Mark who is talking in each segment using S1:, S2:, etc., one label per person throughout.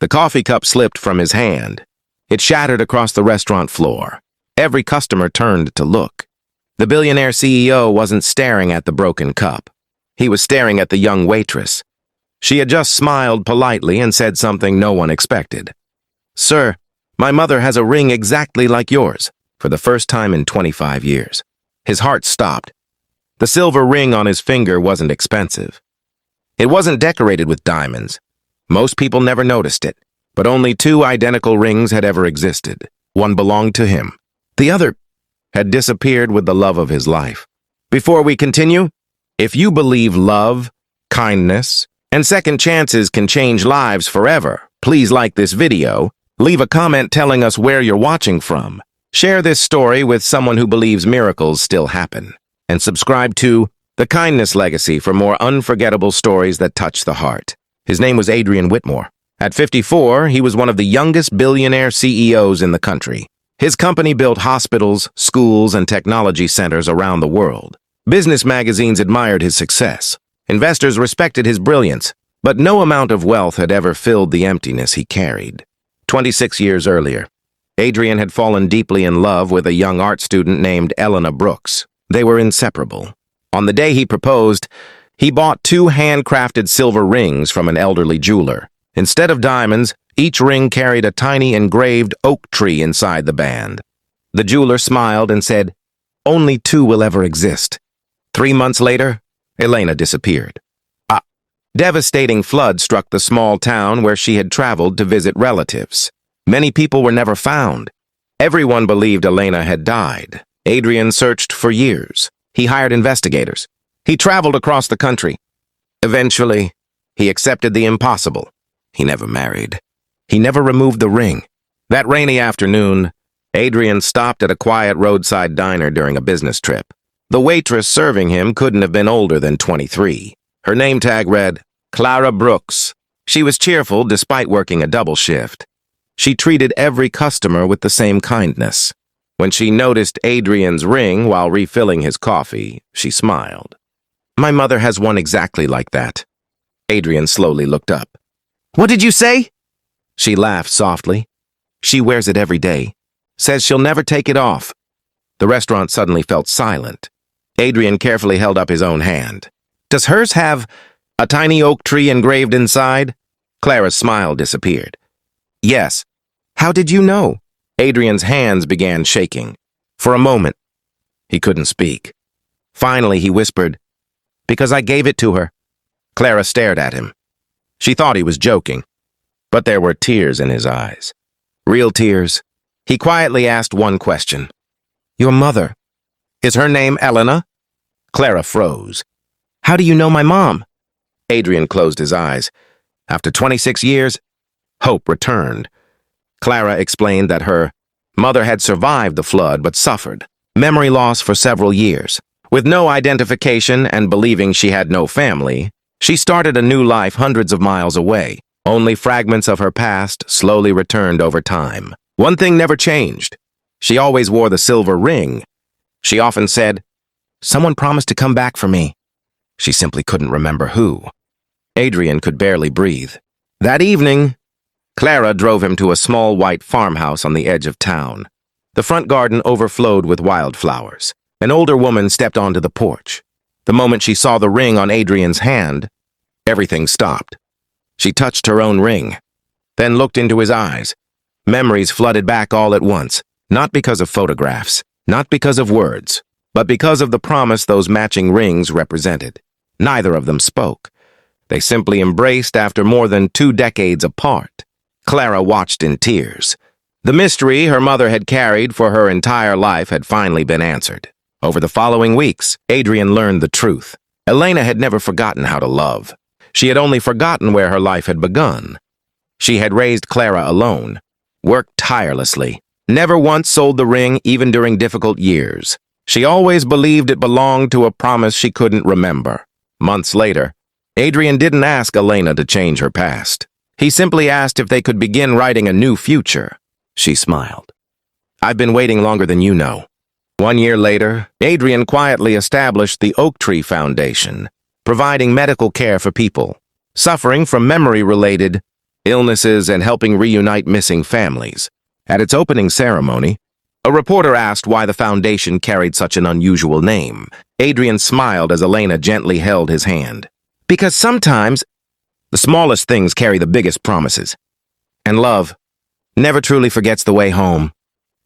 S1: The coffee cup slipped from his hand. It shattered across the restaurant floor. Every customer turned to look. The billionaire CEO wasn't staring at the broken cup. He was staring at the young waitress. She had just smiled politely and said something no one expected. "Sir, my mother has a ring exactly like yours," for the first time in 25 years. His heart stopped. The silver ring on his finger wasn't expensive. It wasn't decorated with diamonds. Most people never noticed it, but only 2 identical rings had ever existed. One belonged to him. The other had disappeared with the love of his life. Before we continue, if you believe love, kindness, and second chances can change lives forever, please like this video, leave a comment telling us where you're watching from, share this story with someone who believes miracles still happen, and subscribe to The Kindness Legacy for more unforgettable stories that touch the heart. His name was Adrian Whitmore. At 54, he was one of the youngest billionaire CEOs in the country. His company built hospitals, schools, and technology centers around the world. Business magazines admired his success. Investors respected his brilliance, but no amount of wealth had ever filled the emptiness he carried. 26 years earlier, Adrian had fallen deeply in love with a young art student named Elena Brooks. They were inseparable. On the day he proposed, he bought 2 handcrafted silver rings from an elderly jeweler. Instead of diamonds, each ring carried a tiny engraved oak tree inside the band. The jeweler smiled and said, "Only 2 will ever exist." 3 months later, Elena disappeared. A devastating flood struck the small town where she had traveled to visit relatives. Many people were never found. Everyone believed Elena had died. Adrian searched for years. He hired investigators. He traveled across the country. Eventually, he accepted the impossible. He never married. He never removed the ring. That rainy afternoon, Adrian stopped at a quiet roadside diner during a business trip. The waitress serving him couldn't have been older than 23. Her name tag read, Clara Brooks. She was cheerful despite working a double shift. She treated every customer with the same kindness. When she noticed Adrian's ring while refilling his coffee, she smiled. "My mother has one exactly like that." Adrian slowly looked up. "What did you say?" She laughed softly. "She wears it every day. Says she'll never take it off." The restaurant suddenly felt silent. Adrian carefully held up his own hand. "Does hers have a tiny oak tree engraved inside?" Clara's smile disappeared. "Yes." "How did you know?" Adrian's hands began shaking. For a moment, he couldn't speak. Finally, he whispered, "Because I gave it to her." Clara stared at him. She thought he was joking, but there were tears in his eyes. Real tears. He quietly asked one question. "Your mother, is her name Elena?" Clara froze. "How do you know my mom?" Adrian closed his eyes. After 26 years, hope returned. Clara explained that her mother had survived the flood but suffered memory loss for several years. With no identification and believing she had no family, she started a new life hundreds of miles away. Only fragments of her past slowly returned over time. One thing never changed. She always wore the silver ring. She often said, "Someone promised to come back for me." She simply couldn't remember who. Adrian could barely breathe. That evening, Clara drove him to a small white farmhouse on the edge of town. The front garden overflowed with wildflowers. An older woman stepped onto the porch. The moment she saw the ring on Adrian's hand, everything stopped. She touched her own ring, then looked into his eyes. Memories flooded back all at once, not because of photographs, not because of words, but because of the promise those matching rings represented. Neither of them spoke. They simply embraced after more than 2 decades apart. Clara watched in tears. The mystery her mother had carried for her entire life had finally been answered. Over the following weeks, Adrian learned the truth. Elena had never forgotten how to love. She had only forgotten where her life had begun. She had raised Clara alone, worked tirelessly, never once sold the ring even during difficult years. She always believed it belonged to a promise she couldn't remember. Months later, Adrian didn't ask Elena to change her past. He simply asked if they could begin writing a new future. She smiled. "I've been waiting longer than you know." 1 year later, Adrian quietly established the Oak Tree Foundation, providing medical care for people suffering from memory-related illnesses, and helping reunite missing families. At its opening ceremony, a reporter asked why the foundation carried such an unusual name. Adrian smiled as Elena gently held his hand. Because sometimes, the smallest things carry the biggest promises. And love never truly forgets the way home.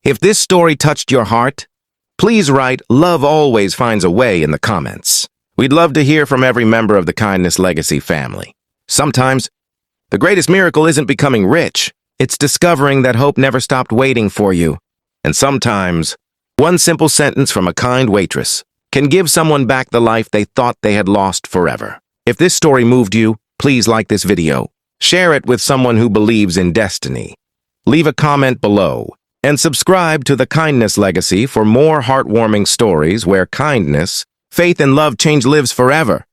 S1: If this story touched your heart, please write "Love always finds a way" in the comments. We'd love to hear from every member of the Kindness Legacy family. Sometimes, the greatest miracle isn't becoming rich. It's discovering that hope never stopped waiting for you. And sometimes, one simple sentence from a kind waitress can give someone back the life they thought they had lost forever. If this story moved you, please like this video, share it with someone who believes in destiny, leave a comment below, and subscribe to the Kindness Legacy for more heartwarming stories where kindness, faith, and love change lives forever.